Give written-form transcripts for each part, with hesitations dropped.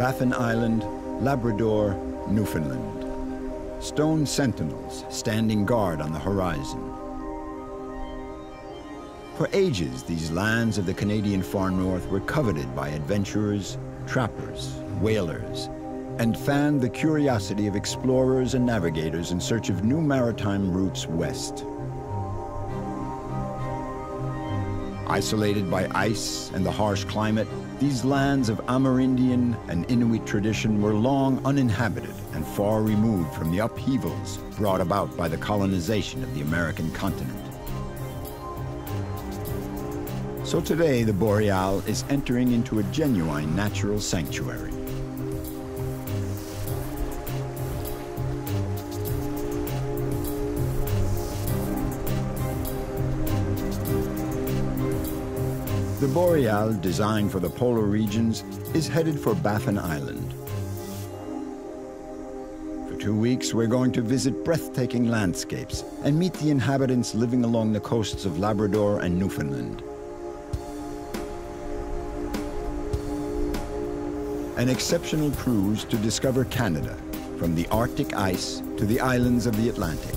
Baffin Island, Labrador, Newfoundland. Stone sentinels standing guard on the horizon. For ages, these lands of the Canadian far north were coveted by adventurers, trappers, whalers, and fanned the curiosity of explorers and navigators in search of new maritime routes west. Isolated by ice and the harsh climate, these lands of Amerindian and Inuit tradition were long uninhabited and far removed from the upheavals brought about by the colonization of the American continent. So today, the Boreal is entering into a genuine natural sanctuary. The Boreal, designed for the polar regions, is headed for Baffin Island. For 2 weeks, we're going to visit breathtaking landscapes and meet the inhabitants living along the coasts of Labrador and Newfoundland. An exceptional cruise to discover Canada, from the Arctic ice to the islands of the Atlantic.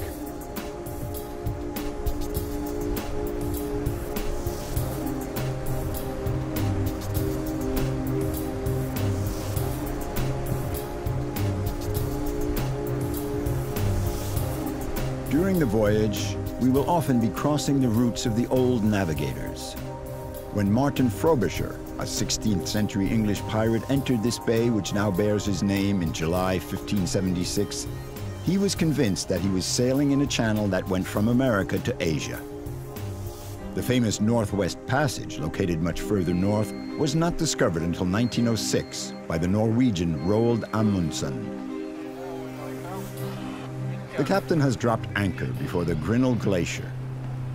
During the voyage, we will often be crossing the routes of the old navigators. When Martin Frobisher, a 16th century English pirate, entered this bay which now bears his name in July 1576, he was convinced that he was sailing in a channel that went from America to Asia. The famous Northwest Passage, located much further north, was not discovered until 1906 by the Norwegian Roald Amundsen. The captain has dropped anchor before the Grinnell Glacier.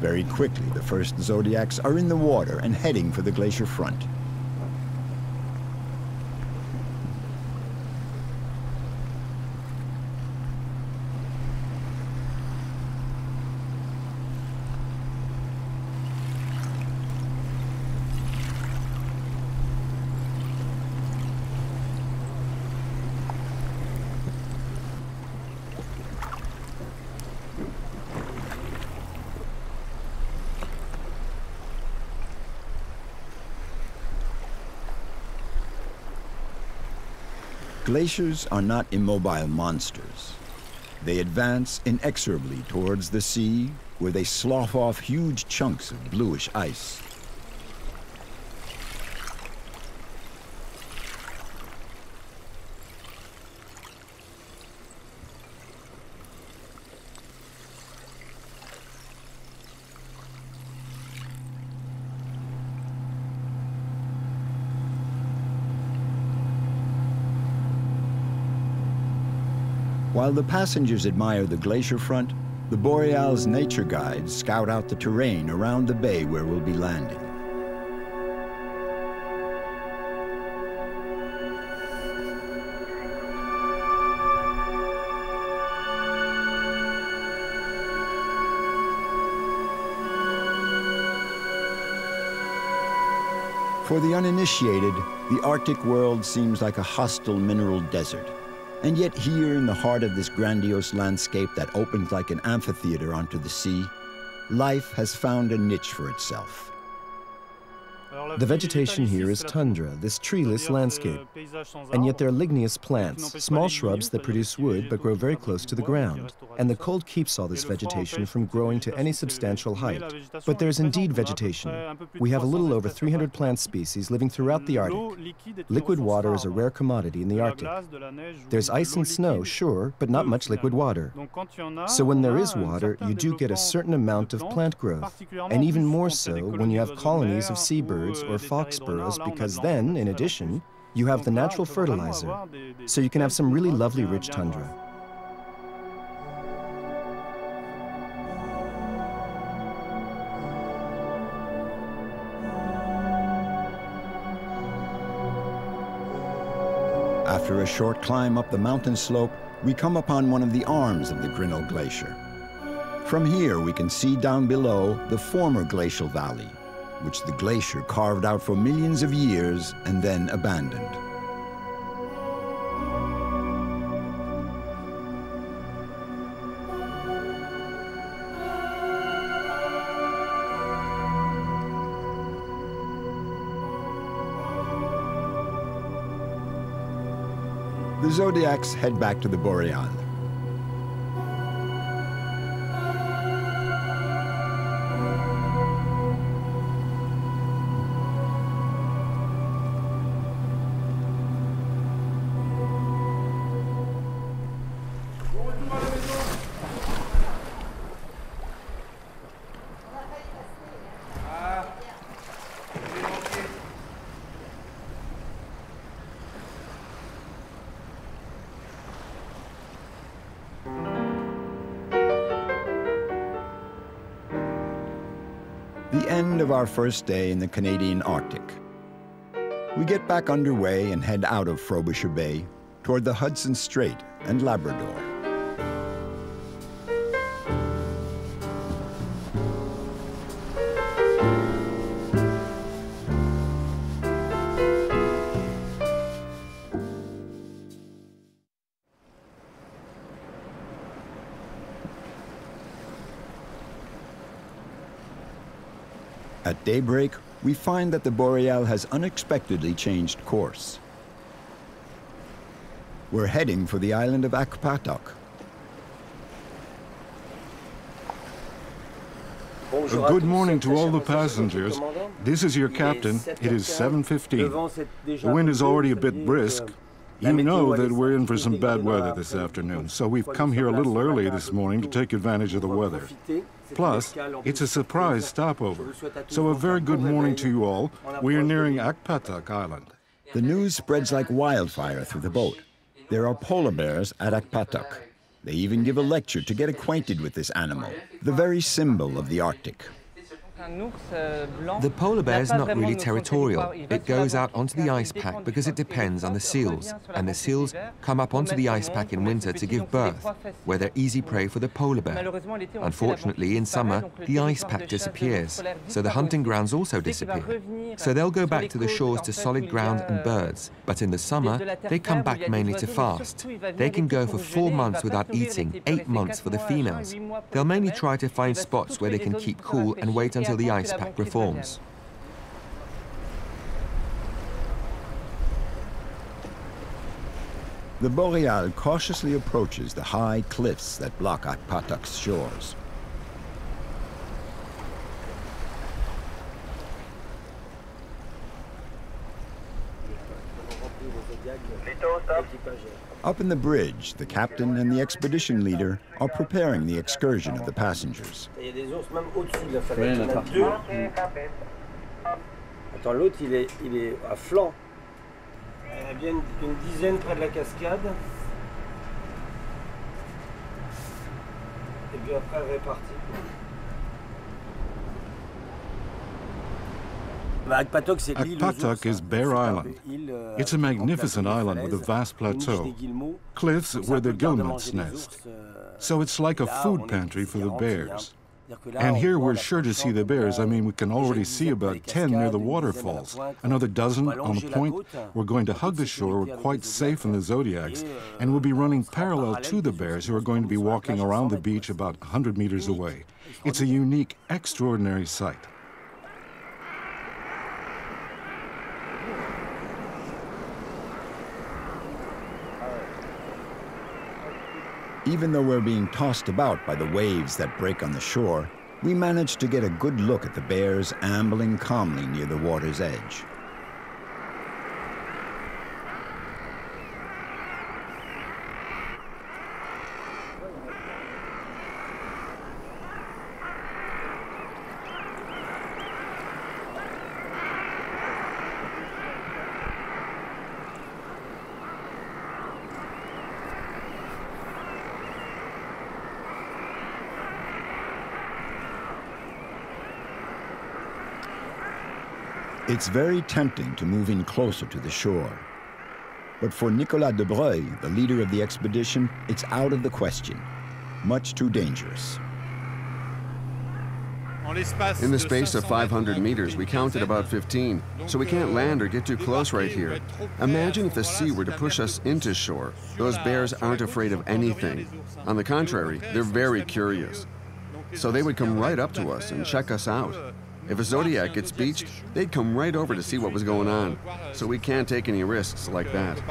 Very quickly, the first Zodiacs are in the water and heading for the glacier front. Glaciers are not immobile monsters. They advance inexorably towards the sea, where they slough off huge chunks of bluish ice. While the passengers admire the glacier front, the Boreal's nature guides scout out the terrain around the bay where we'll be landing. For the uninitiated, the Arctic world seems like a hostile mineral desert. And yet here in the heart of this grandiose landscape that opens like an amphitheater onto the sea, life has found a niche for itself. The vegetation here is tundra, this treeless landscape. And yet there are ligneous plants, small shrubs that produce wood but grow very close to the ground. And the cold keeps all this vegetation from growing to any substantial height. But there's indeed vegetation. We have a little over 300 plant species living throughout the Arctic. Liquid water is a rare commodity in the Arctic. There's ice and snow, sure, but not much liquid water. So when there is water, you do get a certain amount of plant growth. And even more so when you have colonies of seabirds or fox burrows, because then, in addition, you have the natural fertilizer. So you can have some really lovely rich tundra. After a short climb up the mountain slope, we come upon one of the arms of the Grinnell Glacier. From here, we can see down below the former glacial valley, which the glacier carved out for millions of years and then abandoned. The Zodiacs head back to the Boreal. The end of our first day in the Canadian Arctic. We get back underway and head out of Frobisher Bay toward the Hudson Strait and Labrador. At daybreak, we find that the Boreal has unexpectedly changed course. We're heading for the island of Akpatok. Good morning to all the passengers. This is your captain. It is 7:15. The wind is already a bit brisk. You know that we're in for some bad weather this afternoon, so we've come here a little early this morning to take advantage of the weather. Plus, it's a surprise stopover. So a very good morning to you all. We are nearing Akpatok Island. The news spreads like wildfire through the boat. There are polar bears at Akpatok. They even give a lecture to get acquainted with this animal, the very symbol of the Arctic. The polar bear is not really territorial. It goes out onto the ice pack because it depends on the seals, and the seals come up onto the ice pack in winter to give birth, where they're easy prey for the polar bear. Unfortunately, in summer, the ice pack disappears, so the hunting grounds also disappear. So they'll go back to the shores to solid ground and birds, but in the summer, they come back mainly to fast. They can go for 4 months without eating, 8 months for the females. They'll mainly try to find spots where they can keep cool and wait until the ice pack reforms. The Boreal cautiously approaches the high cliffs that block Akpatok's shores. Up in the bridge, the captain and the expedition leader are preparing the excursion of the passengers. Attends, l'autre, il est à flanc. Il y a bien une dizaine près de la cascade. Et puis après, elle est partie. Akpatok is Bear Island. It's a magnificent island with a vast plateau, cliffs where the guillemots nest. So it's like a food pantry for the bears. And here we're sure to see the bears. I mean, we can already see about 10 near the waterfalls, another dozen on the point. We're going to hug the shore. We're quite safe in the Zodiacs, and we'll be running parallel to the bears who are going to be walking around the beach about 100 meters away. It's a unique, extraordinary sight. Even though we're being tossed about by the waves that break on the shore, we manage to get a good look at the bears ambling calmly near the water's edge. It's very tempting to move in closer to the shore. But for Nicolas de Breuil, the leader of the expedition, it's out of the question. Much too dangerous. In the space of 500 meters, we counted about 15, so we can't land or get too close right here. Imagine if the sea were to push us into shore. Those bears aren't afraid of anything. On the contrary, they're very curious. So they would come right up to us and check us out. If a Zodiac gets beached, they'd come right over to see what was going on. So we can't take any risks like that.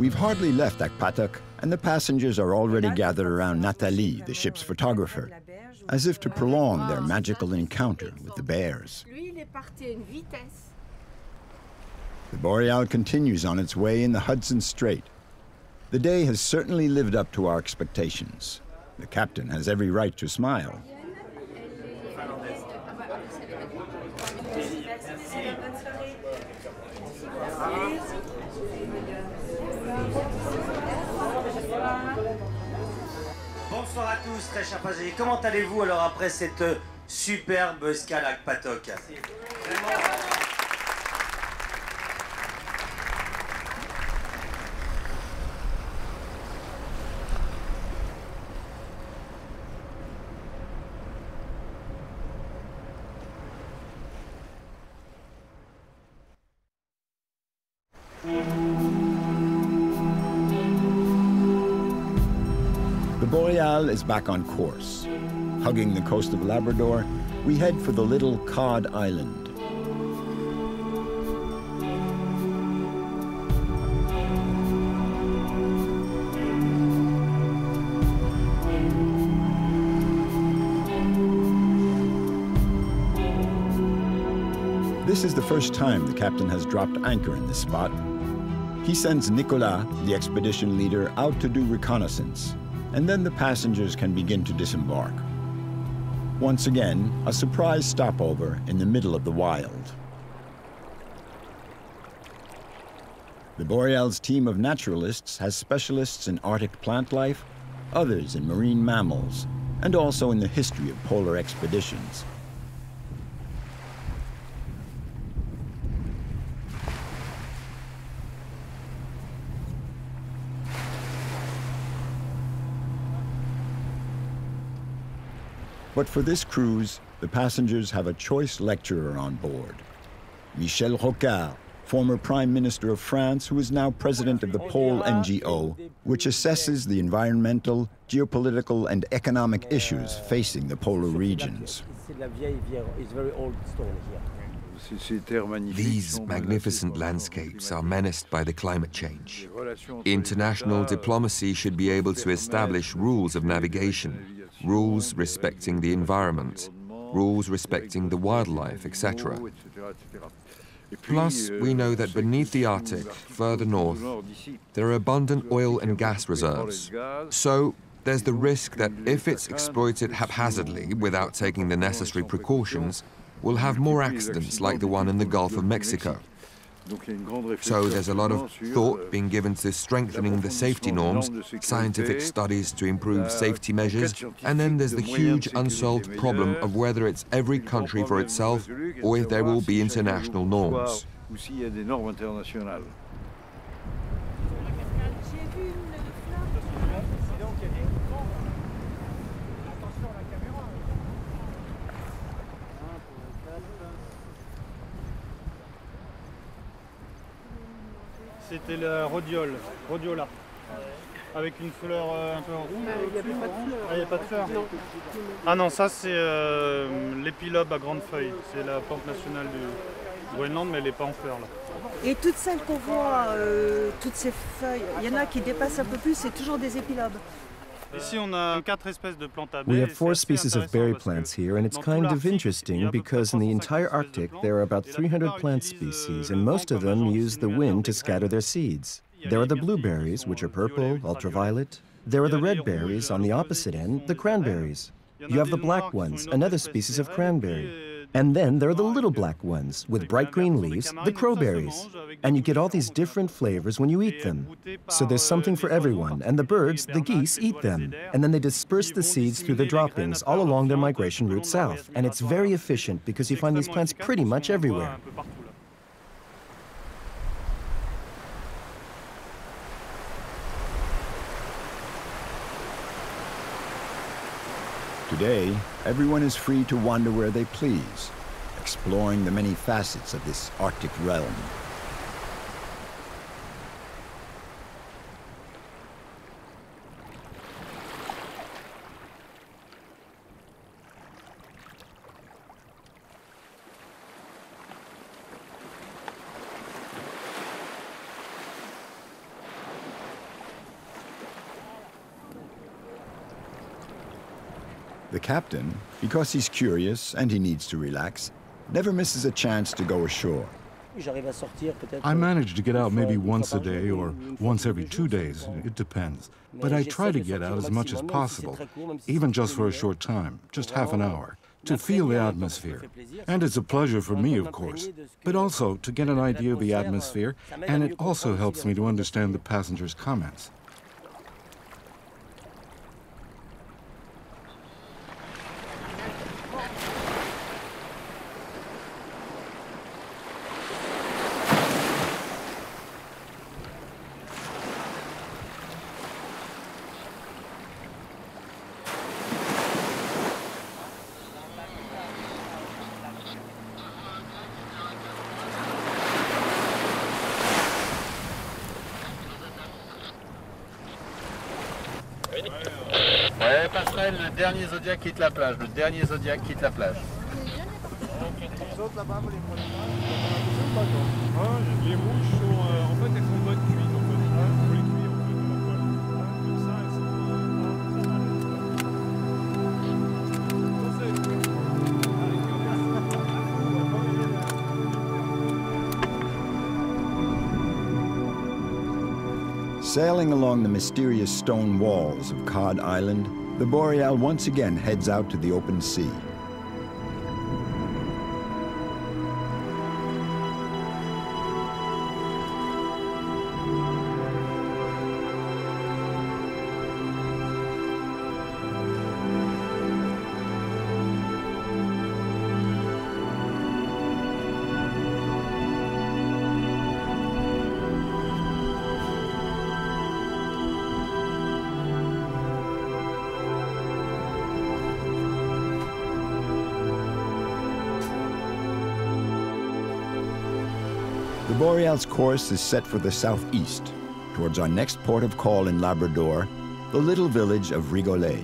We've hardly left Akpatok, and the passengers are already gathered around Nathalie, the ship's photographer, as if to prolong their magical encounter with the bears. The Boreal continues on its way in the Hudson Strait. The day has certainly lived up to our expectations. The captain has every right to smile. Bonsoir à tous, très chers passagers. Comment allez-vous alors après cette superbe escale à Akpatok? The Boreal is back on course. Hugging the coast of Labrador, we head for the little Cod Island. This is the first time the captain has dropped anchor in this spot. He sends Nicolas, the expedition leader, out to do reconnaissance, and then the passengers can begin to disembark. Once again, a surprise stopover in the middle of the wild. The Boreal's team of naturalists has specialists in Arctic plant life, others in marine mammals, and also in the history of polar expeditions. But for this cruise, the passengers have a choice lecturer on board. Michel Rocard, former Prime Minister of France, who is now president of the Pole NGO, which assesses the environmental, geopolitical, and economic issues facing the polar regions. These magnificent landscapes are menaced by the climate change. International diplomacy should be able to establish rules of navigation, rules respecting the environment, rules respecting the wildlife, etc. Plus, we know that beneath the Arctic, further north, there are abundant oil and gas reserves. So, there's the risk that if it's exploited haphazardly without taking the necessary precautions, we'll have more accidents like the one in the Gulf of Mexico. So there's a lot of thought being given to strengthening the safety norms, scientific studies to improve safety measures, and then there's the huge unsolved problem of whether it's every country for itself or if there will be international norms. C'était la rhodiola, avec une fleur un peu rouge. Il n'y avait pas de fleur. Ah, il n'y a pas de fleur? Non. Ah non, ça c'est l'épilobe à grandes feuilles. C'est la plante nationale du Groenland, mais elle n'est pas en fleurs là. Et toutes celles qu'on voit, toutes ces feuilles, il y en a qui dépassent un peu plus, c'est toujours des épilobes. Ici, on a 4 espèces de plantes à baies. We have 4 species of berry plants here, and it's kind of interesting because in the entire Arctic there are about 300 plant species, and most of them use the wind to scatter their seeds. There are the blueberries, which are purple, ultraviolet. There are the red berries on the opposite end, the cranberries. You have the black ones, another species of cranberry. And then there are the little black ones with bright green leaves, the crowberries. And you get all these different flavors when you eat them. So there's something for everyone, and the birds, the geese, eat them. And then they disperse the seeds through the droppings all along their migration route south. And it's very efficient because you find these plants pretty much everywhere. Today, everyone is free to wander where they please, exploring the many facets of this Arctic realm. The captain, because he's curious and he needs to relax, never misses a chance to go ashore. I manage to get out maybe once a day or once every 2 days, it depends. But I try to get out as much as possible, even just for a short time, just half an hour, to feel the atmosphere. And it's a pleasure for me, of course, but also to get an idea of the atmosphere, and it also helps me to understand the passengers' comments. Ouais, passerelle, le dernier Zodiac quitte la plage. Le dernier Zodiac quitte la plage. Les mouches sont, en fait, elles sont bonnes cuites, en fait. Faut les cuire, en fait. Comme ça, elles Sailing along the mysterious stone walls of Cod Island, the Boreal once again heads out to the open sea. The Boreal's course is set for the southeast, towards our next port of call in Labrador, the little village of Rigolet.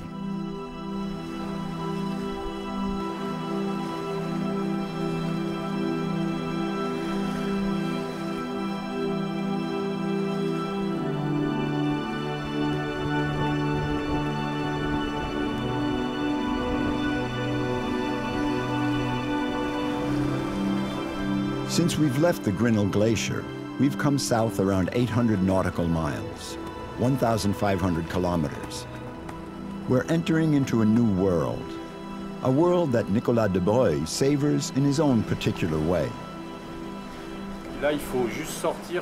Since we've left the Grinnell Glacier, we've come south around 800 nautical miles, 1,500 kilometers. We're entering into a new world, a world that Nicolas de Broglie savors in his own particular way.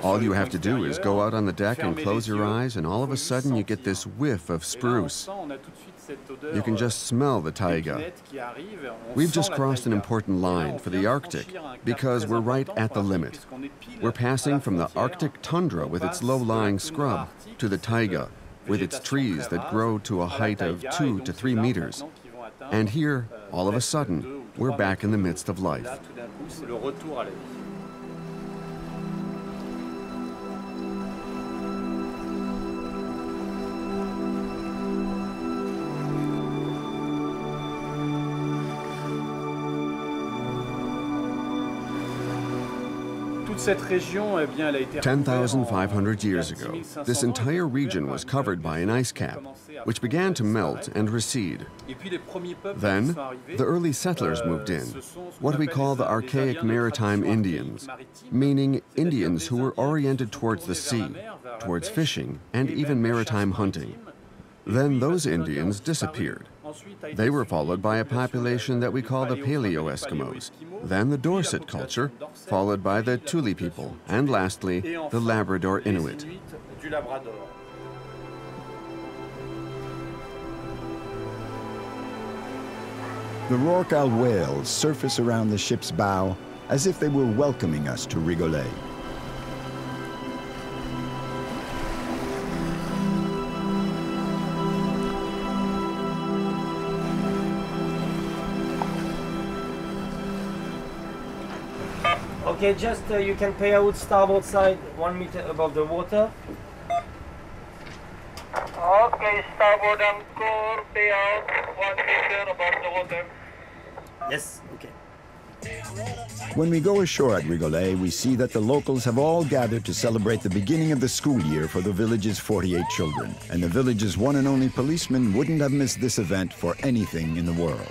All you have to do is go out on the deck and close your eyes, and all of a sudden you get this whiff of spruce. You can just smell the taiga. We've just crossed an important line for the Arctic because we're right at the limit. We're passing from the Arctic tundra with its low-lying scrub to the taiga with its trees that grow to a height of 2 to 3 meters. And here, all of a sudden, we're back in the midst of life. eh 10,500 years ago, this entire region was covered by an ice cap, which began to melt and recede. Then, the early settlers moved in, what we call the archaic maritime Indians, meaning Indians who were oriented towards the sea, towards fishing, and even maritime hunting. Then those Indians disappeared. They were followed by a population that we call the Paleo-Eskimos, then the Dorset culture, followed by the Thule people, and lastly, the Labrador Inuit. The Rorqual whales surface around the ship's bow as if they were welcoming us to Rigolet. Okay, just you can pay out starboard side 1 meter above the water. Okay, starboard anchor, pay out 1 meter above the water. Yes, okay. When we go ashore at Rigolet, we see that the locals have all gathered to celebrate the beginning of the school year for the village's 48 children. And the village's one and only policeman wouldn't have missed this event for anything in the world.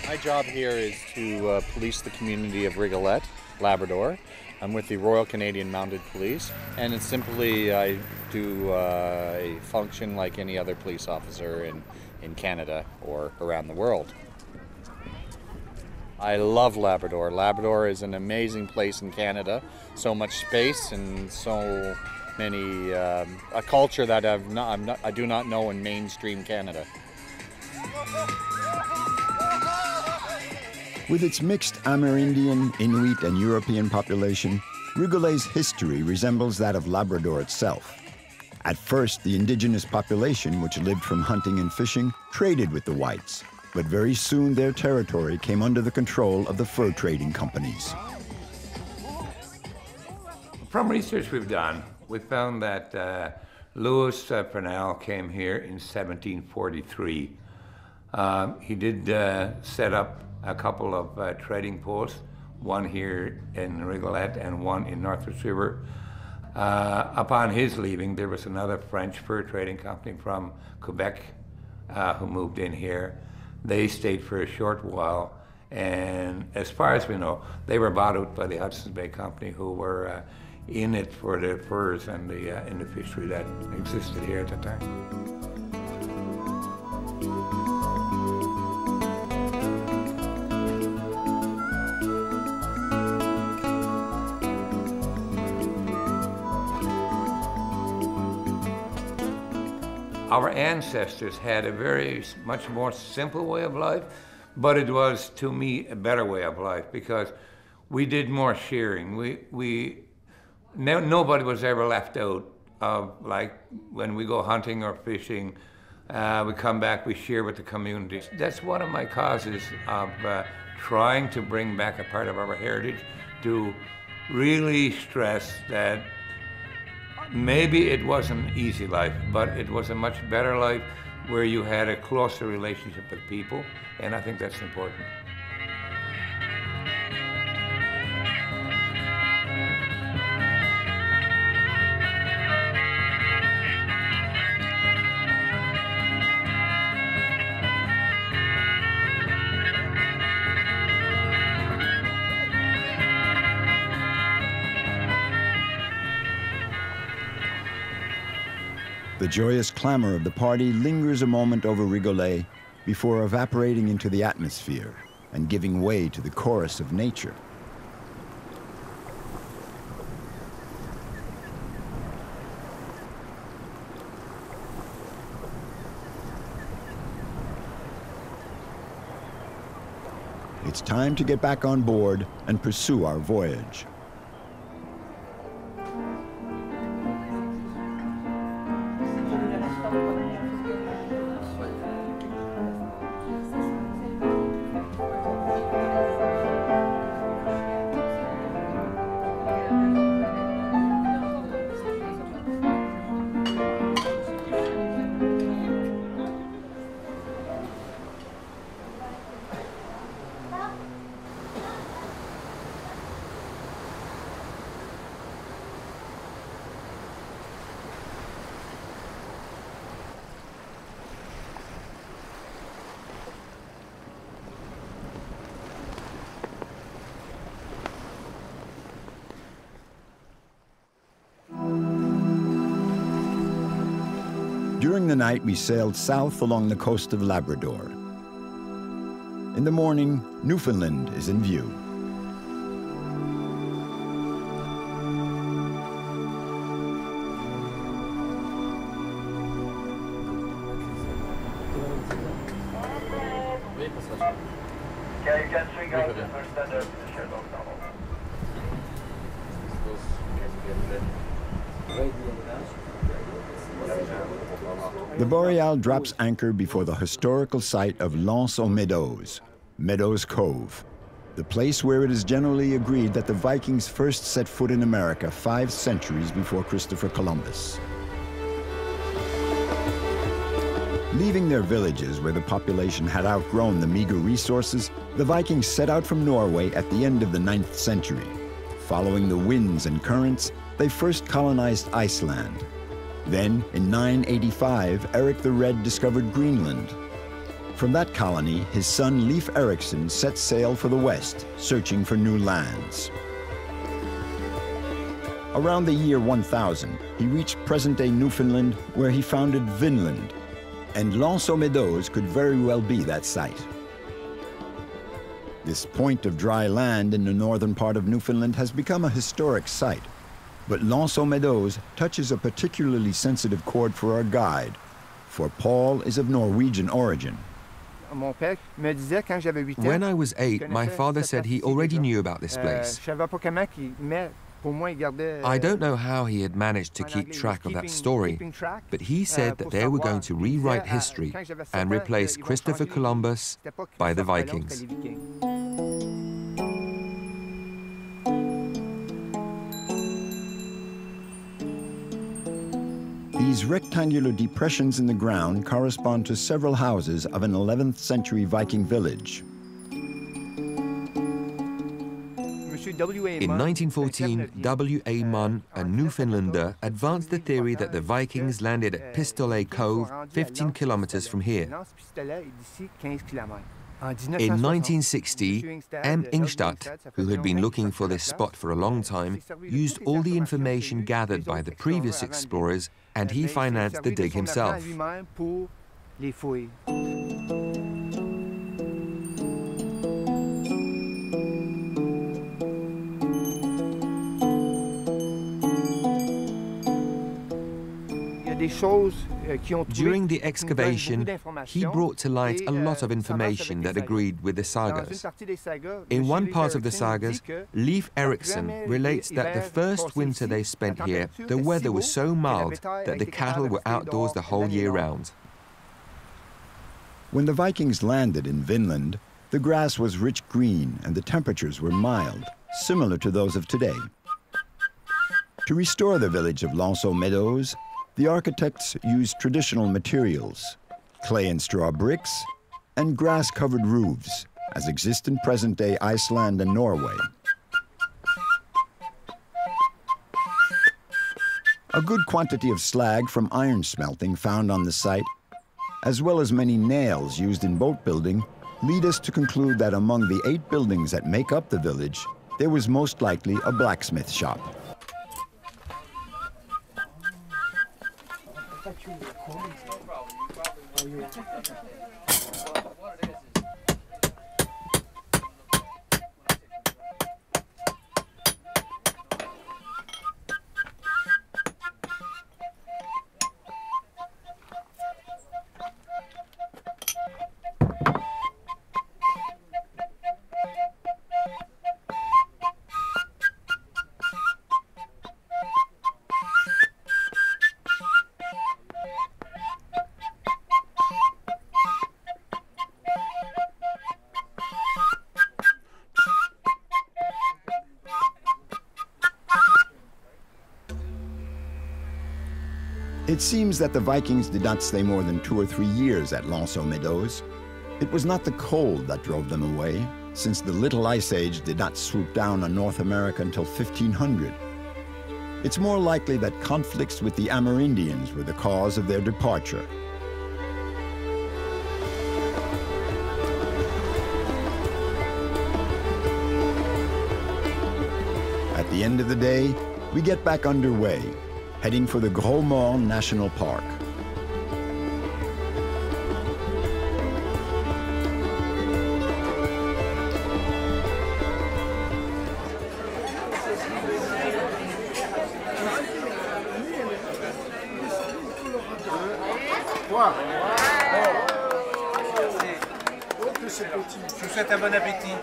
My job here is to police the community of Rigolet, Labrador. I'm with the Royal Canadian Mounted Police, and it's simply I do a function like any other police officer in Canada or around the world. I love Labrador. Labrador is an amazing place in Canada. So much space and so many, a culture that I do not know in mainstream Canada. With its mixed Amerindian, Inuit, and European population, Rigolet's history resembles that of Labrador itself. At first, the indigenous population, which lived from hunting and fishing, traded with the whites. But very soon their territory came under the control of the fur trading companies. From research we've done, we found that Louis Purnell came here in 1743. He did set up a couple of trading posts, one here in Rigolet and one in Northwest River. Upon his leaving, there was another French fur trading company from Quebec who moved in here. They stayed for a short while, and as far as we know, they were bought out by the Hudson's Bay Company, who were in it for the furs and the fishery that existed here at the time. Our ancestors had a very much more simple way of life, but it was, to me, a better way of life because we did more sharing. Nobody was ever left out of, like, when we go hunting or fishing, we come back, we share with the community. That's one of my causes of trying to bring back a part of our heritage, to really stress that maybe it wasn't an easy life, but it was a much better life where you had a closer relationship with people, and I think that's important. The joyous clamor of the party lingers a moment over Rigolet before evaporating into the atmosphere and giving way to the chorus of nature. It's time to get back on board and pursue our voyage. During the night, we sailed south along the coast of Labrador. In the morning, Newfoundland is in view. The Boreal drops anchor before the historical site of L'Anse aux Meadows, Meadows Cove, the place where it is generally agreed that the Vikings first set foot in America 5 centuries before Christopher Columbus. Leaving their villages where the population had outgrown the meager resources, the Vikings set out from Norway at the end of the 9th century. Following the winds and currents, they first colonized Iceland. Then, in 985, Eric the Red discovered Greenland. From that colony, his son Leif Erikson set sail for the west, searching for new lands. Around the year 1000, he reached present-day Newfoundland, where he founded Vinland, and L'Anse-aux-Meadows could very well be that site. This point of dry land in the northern part of Newfoundland has become a historic site, but L'Anse-aux-Meadows touches a particularly sensitive chord for our guide, for Paul is of Norwegian origin. When I was 8, my father said he already knew about this place. I don't know how he had managed to keep track of that story, but he said that they were going to rewrite history and replace Christopher Columbus by the Vikings. These rectangular depressions in the ground correspond to several houses of an 11th century Viking village. In 1914, W.A. Munn, a Newfoundlander, advanced the theory that the Vikings landed at Pistolet Cove, 15 kilometers from here. In 1960, M. Ingstad, who had been looking for this spot for a long time, used all the information gathered by the previous explorers, and he financed the dig himself. During the excavation, he brought to light a lot of information that agreed with the sagas. In one part of the sagas, Leif Erikson relates that the first winter they spent here, the weather was so mild that the cattle were outdoors the whole year round. When the Vikings landed in Vinland, the grass was rich green and the temperatures were mild, similar to those of today. To restore the village of L'Anse-aux-Meadows, the architects used traditional materials, clay and straw bricks, and grass-covered roofs, as exist in present-day Iceland and Norway. A good quantity of slag from iron smelting found on the site, as well as many nails used in boat building, lead us to conclude that among the 8 buildings that make up the village, there was most likely a blacksmith shop. It seems that the Vikings did not stay more than 2 or 3 years at L'Anse-aux-Meadows. It was not the cold that drove them away, since the Little Ice Age did not swoop down on North America until 1500. It's more likely that conflicts with the Amerindians were the cause of their departure. At the end of the day, we get back underway, heading for the Gros Morne National Park. Je vous souhaite un bon appétit.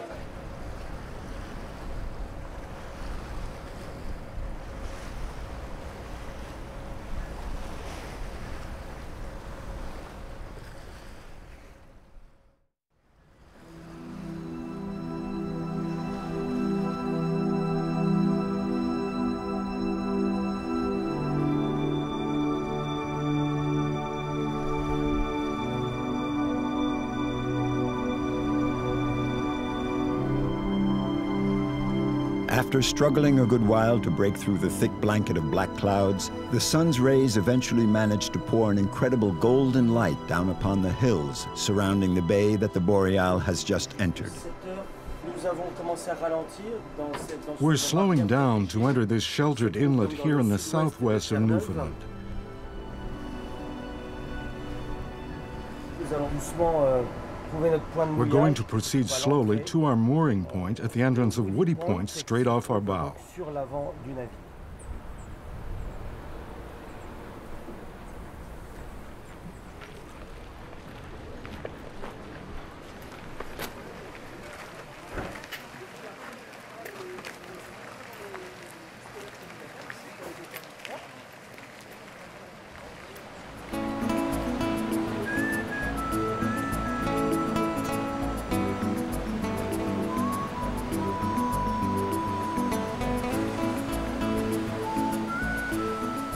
After struggling a good while to break through the thick blanket of black clouds, the sun's rays eventually managed to pour an incredible golden light down upon the hills surrounding the bay that the Boreal has just entered. We're slowing down to enter this sheltered inlet here in the southwest of Newfoundland. We're going to proceed slowly to our mooring point at the entrance of Woody Point, straight off our bow.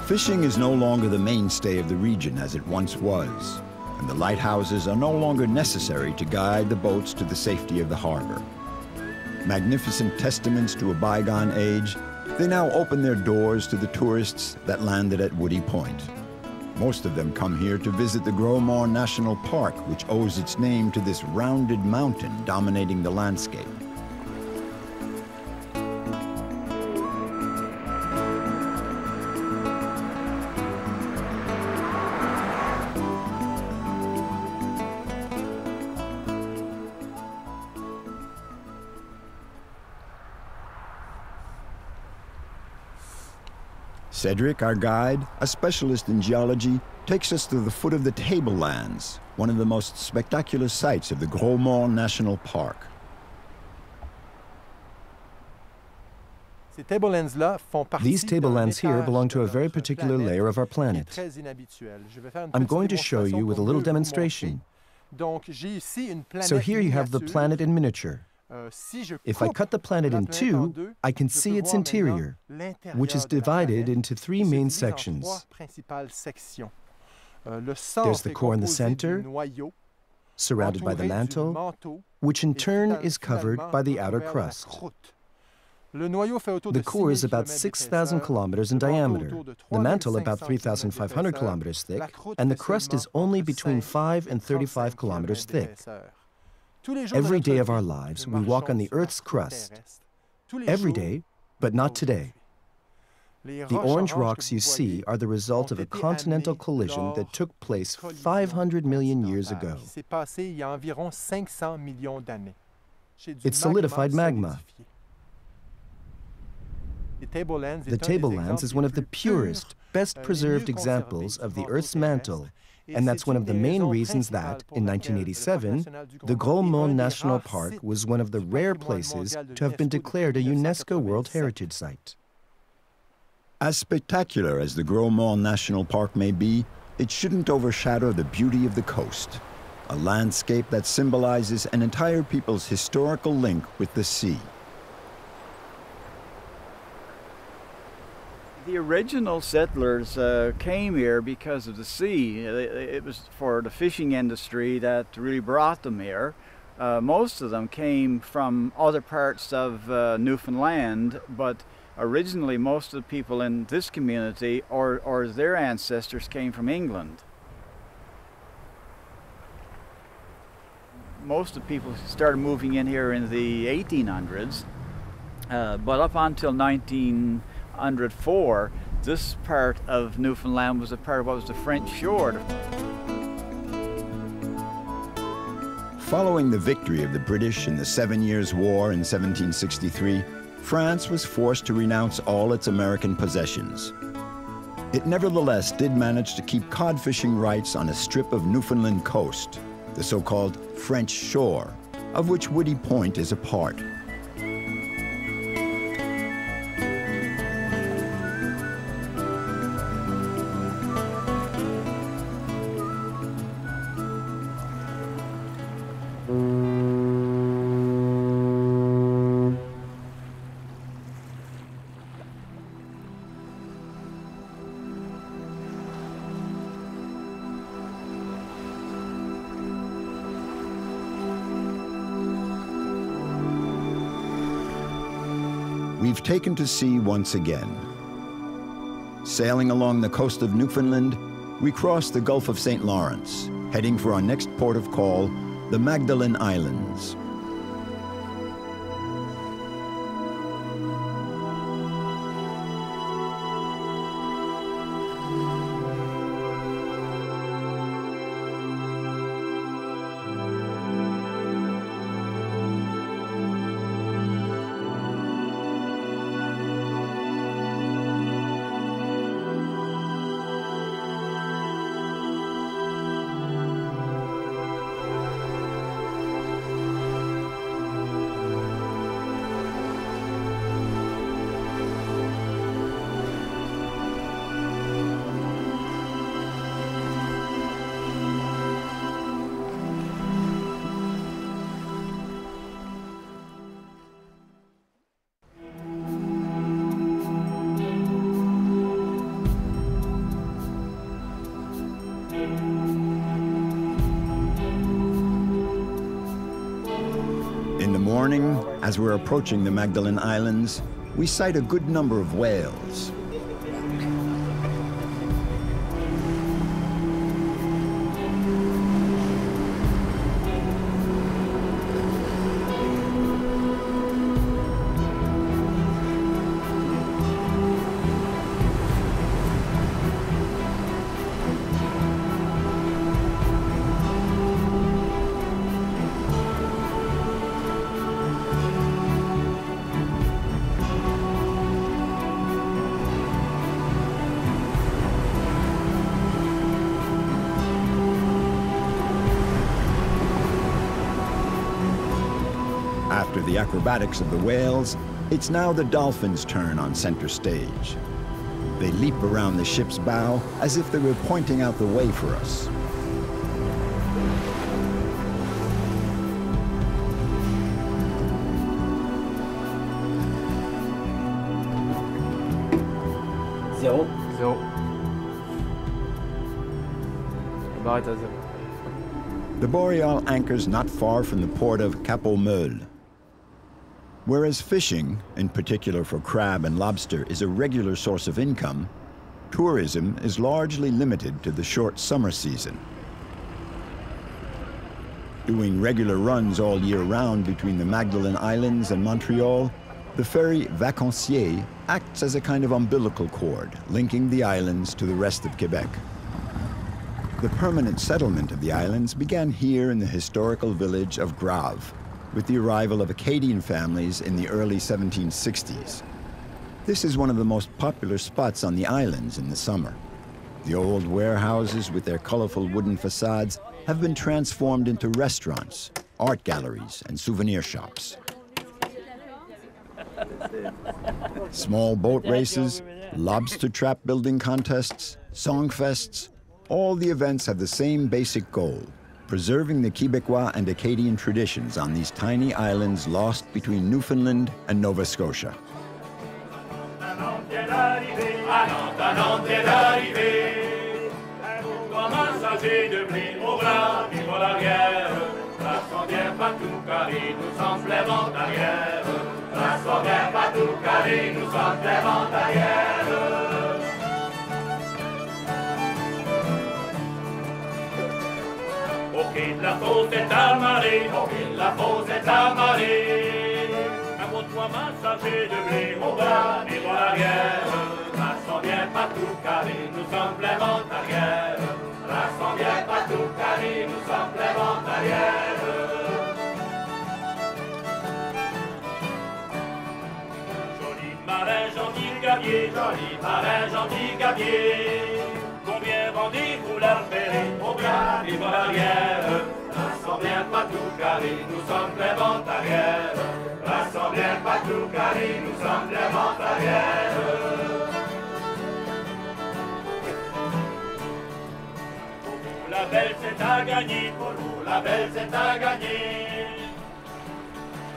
Fishing is no longer the mainstay of the region as it once was, and the lighthouses are no longer necessary to guide the boats to the safety of the harbor. Magnificent testaments to a bygone age, they now open their doors to the tourists that landed at Woody Point. Most of them come here to visit the Gros Morne National Park, which owes its name to this rounded mountain dominating the landscape. Cedric, our guide, a specialist in geology, takes us to the foot of the Tablelands, one of the most spectacular sights of the Gros Morne National Park. These tablelands here belong to a very particular layer of our planet. I'm going to show you with a little demonstration. So here you have the planet in miniature. If I cut the planet in two, I can see its interior, which is divided into three main sections. There's the core in the center, surrounded by the mantle, which in turn is covered by the outer crust. The core is about 6,000 kilometers in diameter, the mantle about 3,500 kilometers thick, and the crust is only between 5 and 35 kilometers thick. Every day of our lives, we walk on the Earth's crust. Every day, but not today. The orange rocks you see are the result of a continental collision that took place 500 million years ago. It's solidified magma. The Tablelands is one of the purest, best preserved examples of the Earth's mantle, and that's one of the main reasons that, in 1987, the Gros Morne National Park was one of the rare places to have been declared a UNESCO World Heritage Site. As spectacular as the Gros Morne National Park may be, it shouldn't overshadow the beauty of the coast, a landscape that symbolizes an entire people's historical link with the sea. The original settlers came here because of the sea. It was for the fishing industry that really brought them here. Most of them came from other parts of Newfoundland, but originally most of the people in this community or their ancestors came from England. Most of the people started moving in here in the 1800s, but up until 1904, this part of Newfoundland was a part of what was the French shore. Following the victory of the British in the 7 Years' War in 1763, France was forced to renounce all its American possessions. It nevertheless did manage to keep cod fishing rights on a strip of Newfoundland coast, the so-called French shore, of which Woody Point is a part. we've taken to sea once again. Sailing along the coast of Newfoundland, we cross the Gulf of St. Lawrence, heading for our next port of call, the Magdalen Islands. As we're approaching the Magdalen Islands, we sight a good number of whales. After the acrobatics of the whales, it's now the dolphins' turn on center stage. They leap around the ship's bow as if they were pointing out the way for us. Zéro. Zéro. Barrette à zéro. The Boreal anchors not far from the port of Cap-aux-Meules. Whereas fishing, in particular for crab and lobster, is a regular source of income, tourism is largely limited to the short summer season. Doing regular runs all year round between the Magdalen Islands and Montreal, the ferry Vacancier acts as a kind of umbilical cord, linking the islands to the rest of Quebec. The permanent settlement of the islands began here in the historical village of Grave, with the arrival of Acadian families in the early 1760s. This is one of the most popular spots on the islands in the summer. The old warehouses with their colorful wooden facades have been transformed into restaurants, art galleries, and souvenir shops. Small boat races, lobster trap building contests, songfests, all the events have the same basic goal: preserving the Quebecois and Acadian traditions on these tiny islands lost between Newfoundland and Nova Scotia. Au quai de la fosse est amarré, au quai de la fosse est amarré. Un bateau chargé de blé, au bras et dans l'arrière. Rassons bien partout, car nous sommes pleinement arrière. Rassons bien partout, car nous sommes pleinement arrière. Joli marin, gentil gabier, joli marin, gentil gabier. Combien vendez-vous l'armée au bras et dans l'arrière? Rassons bien partout, car nous sommes pleinement arrière. Rassons bien partout, car nous sommes pleinement arrière. Pour vous la belle c'est à gagner, pour vous la belle c'est à gagner.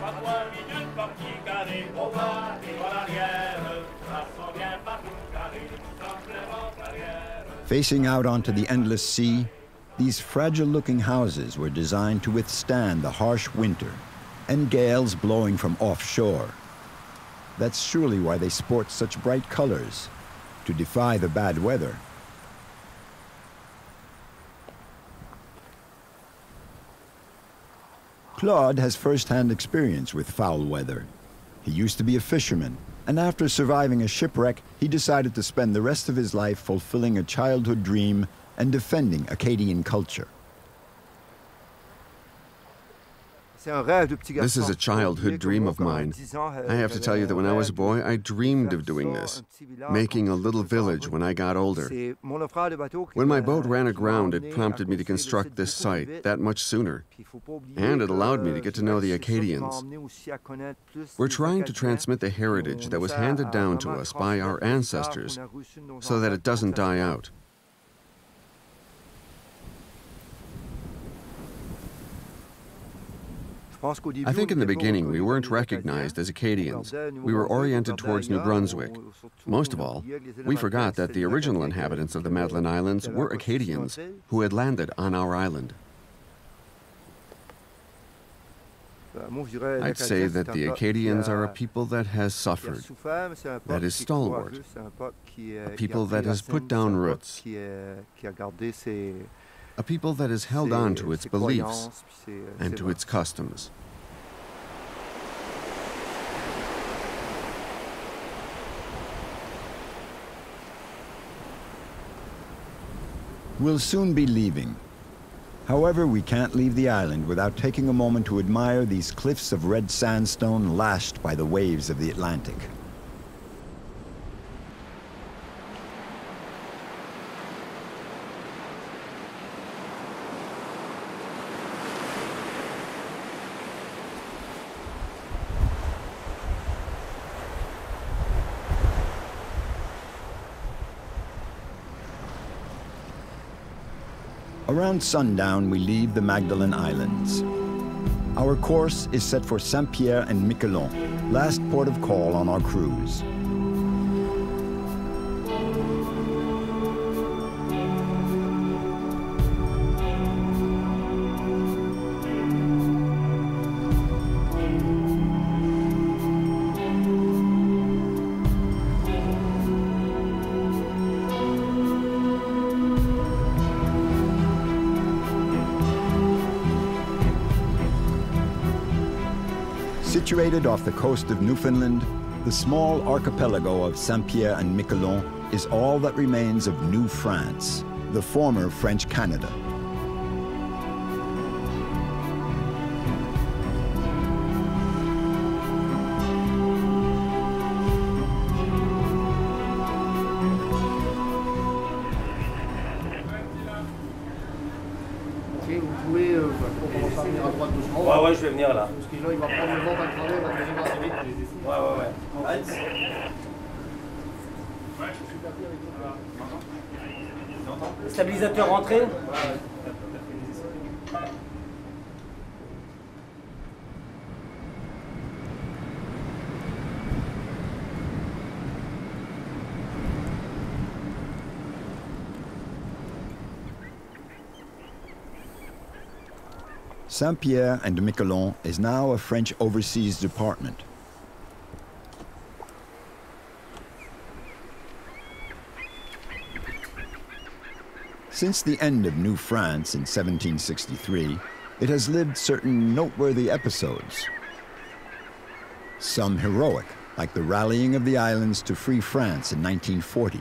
Pas 3 minutes parti carré au bras et dans l'arrière. Rassons bien partout, car nous sommes pleinement arrière. Facing out onto the endless sea, these fragile-looking houses were designed to withstand the harsh winter and gales blowing from offshore. That's surely why they sport such bright colors, to defy the bad weather. Claude has first-hand experience with foul weather. He used to be a fisherman, and after surviving a shipwreck, he decided to spend the rest of his life fulfilling a childhood dream and defending Acadian culture. This is a childhood dream of mine. I have to tell you that when I was a boy, I dreamed of doing this, making a little village when I got older. When my boat ran aground, it prompted me to construct this site that much sooner, and it allowed me to get to know the Acadians. We're trying to transmit the heritage that was handed down to us by our ancestors so that it doesn't die out. I think in the beginning we weren't recognized as Acadians. We were oriented towards New Brunswick. Most of all, we forgot that the original inhabitants of the Madeline Islands were Acadians who had landed on our island. I'd say that the Acadians are a people that has suffered, that is stalwart, a people that has put down roots, a people that has held on to its beliefs and to its customs. We'll soon be leaving. However, we can't leave the island without taking a moment to admire these cliffs of red sandstone lashed by the waves of the Atlantic. Around sundown, we leave the Magdalen Islands. Our course is set for Saint-Pierre and Miquelon, last port of call on our cruise. Situated off the coast of Newfoundland, the small archipelago of Saint-Pierre and Miquelon is all that remains of New France, the former French Canada. Ouais, je vais venir là. Ouais. Stabilisateur rentré. Saint-Pierre and Miquelon is now a French overseas department. Since the end of New France in 1763, it has lived certain noteworthy episodes. Some heroic, like the rallying of the islands to free France in 1940.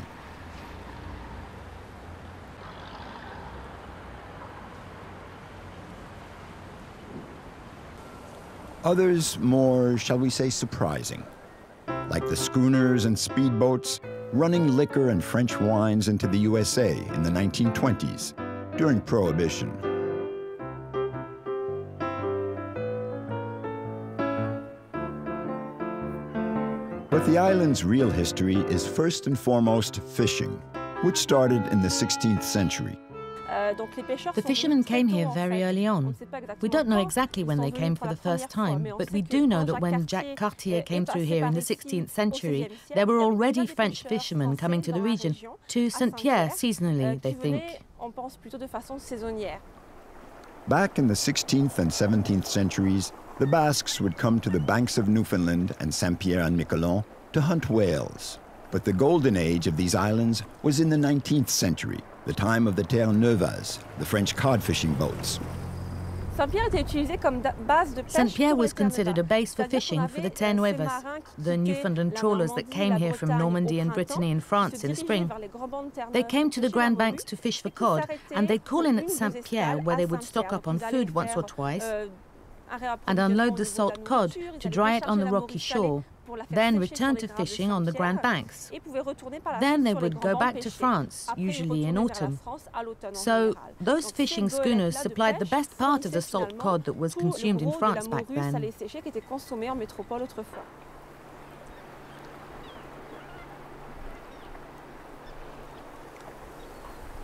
Others more, shall we say, surprising, like the schooners and speedboats running liquor and French wines into the USA in the 1920s, during Prohibition. But the island's real history is first and foremost fishing, which started in the 16th century. The fishermen came here very early on. We don't know exactly when they came for the first time, but we do know that when Jacques Cartier came through here in the 16th century, there were already French fishermen coming to the region, to Saint-Pierre seasonally, they think. Back in the 16th and 17th centuries, The Basques would come to the banks of Newfoundland and Saint-Pierre-and-Miquelon to hunt whales. But the golden age of these islands was in the 19th century, the time of the Terre-Neuvas, the French cod fishing boats. Saint-Pierre was considered a base for fishing for the Terre-Neuvas, the Newfoundland trawlers that came here from Normandy and Brittany and France in the spring. They came to the Grand Banks to fish for cod, and they'd call in at Saint-Pierre, where they would stock up on food once or twice and unload the salt cod to dry it on the rocky shore, then return to fishing on the Grand Banks. Then they would go back to France, usually in autumn. So those fishing schooners supplied the best part of the salt cod that was consumed in France back then.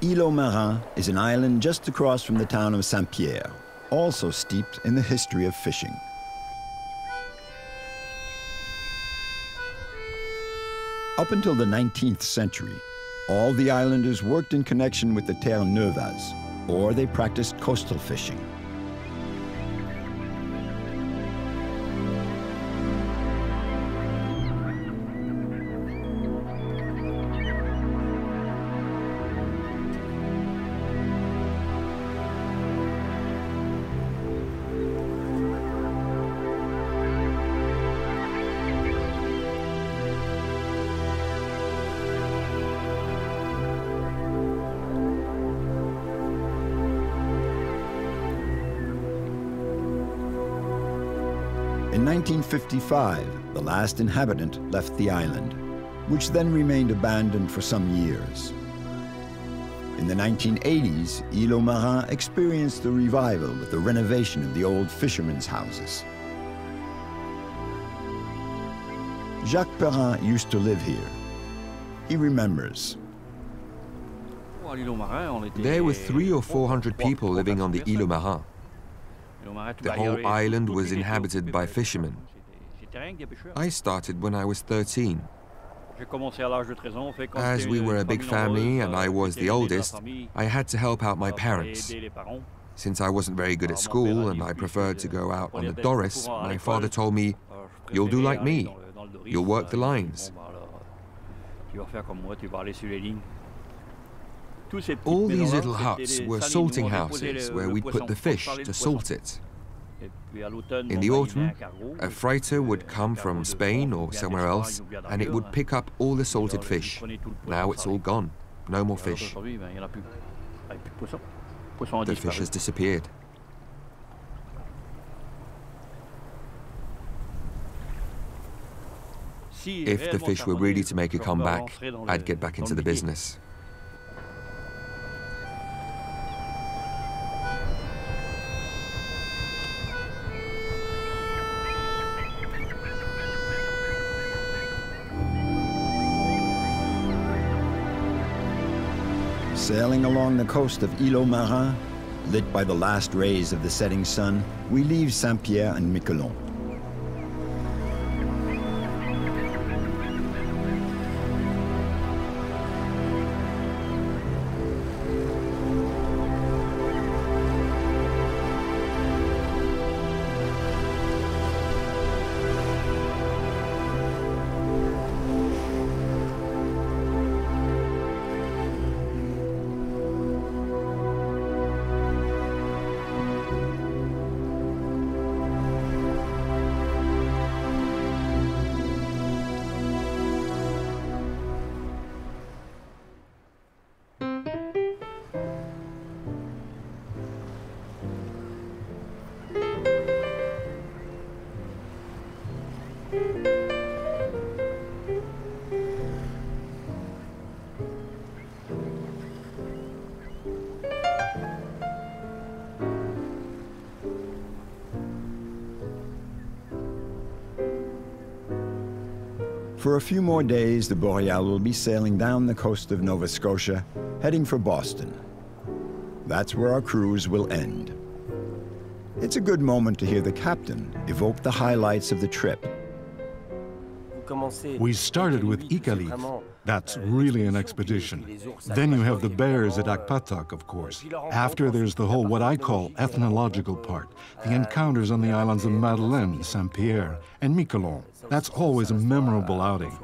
Île-aux-Marins is an island just across from the town of Saint-Pierre, also steeped in the history of fishing. Up until the 19th century, all the islanders worked in connection with the Terre-Neuvas, or they practiced coastal fishing. In 1955, the last inhabitant left the island, which then remained abandoned for some years. In the 1980s, Île-aux-Marins experienced a revival with the renovation of the old fishermen's houses. Jacques Perrin used to live here. He remembers. There were 300 or 400 people living on the Île-aux-Marins. The whole island was inhabited by fishermen. I started when I was 13. As we were a big family and I was the oldest, I had to help out my parents. Since I wasn't very good at school and I preferred to go out on the Doris, my father told me, "You'll do like me. You'll work the lines." All these little huts were salting houses where we'd put the fish to salt it. In the autumn, a freighter would come from Spain or somewhere else and it would pick up all the salted fish. Now it's all gone. No more fish. The fish has disappeared. If the fish were ready to make a comeback, I'd get back into the business. Sailing along the coast of Île-aux-Marins, lit by the last rays of the setting sun, we leave Saint-Pierre and Miquelon. For a few more days, the Boreal will be sailing down the coast of Nova Scotia, heading for Boston. That's where our cruise will end. It's a good moment to hear the captain evoke the highlights of the trip. We started with Iqaluit, That's really an expedition. Then you have the bears at Akpatak, of course. After, there's the whole what I call ethnological part, the encounters on the islands of Madeleine, Saint-Pierre, and Miquelon. That's always a memorable outing.